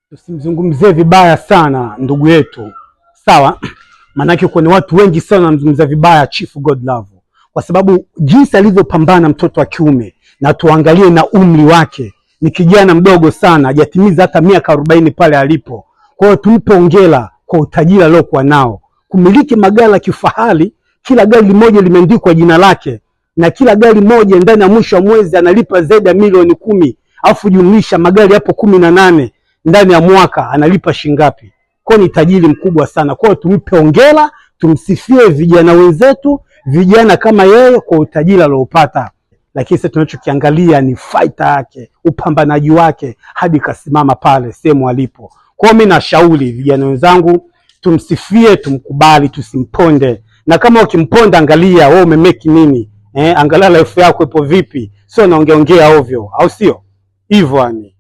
Tusimzungumzie vibaya sana ndugu yetu, sawa? Maanake kuna watu wengi sana wanamzungumzia vibaya Chief Godlove kwa sababu jinsi alivyopambana mtoto wa kiume, na tuangalie na umri wake, ni kijana mdogo sana, hajatimiza hata miaka 40 pale alipo. Kwa hiyo tumpe hongera kwa utajiri aliokuwa nao, kumiliki magari ya kifahari, kila gari moja limeandikwa jina lake, na kila gari moja ndani ya mwisho wa mwezi analipa zaidi ya milioni 10, afu jumlisha magari hapo 18 ndani ya mwaka analipa shingapi? Kwa ni tajiri mkubwa sana. Kwa hiyo tumpe hongera, tumsifie vijana wenzetu, vijana kama yeye kwa utajiri aliopata. Lakini sasa tunachokiangalia ni fighter yake, upambanaji wake hadi kasimama pale sehemu alipo. Kwa hiyo mimi nashauri vijana wenzangu, tumsifie, tumkubali, tusimponde. Na kama ukimponda, angalia wewe umemeki nini? Angalia life yako ipo vipi? Sio naongea ovyo, au sio? Hivyo yani.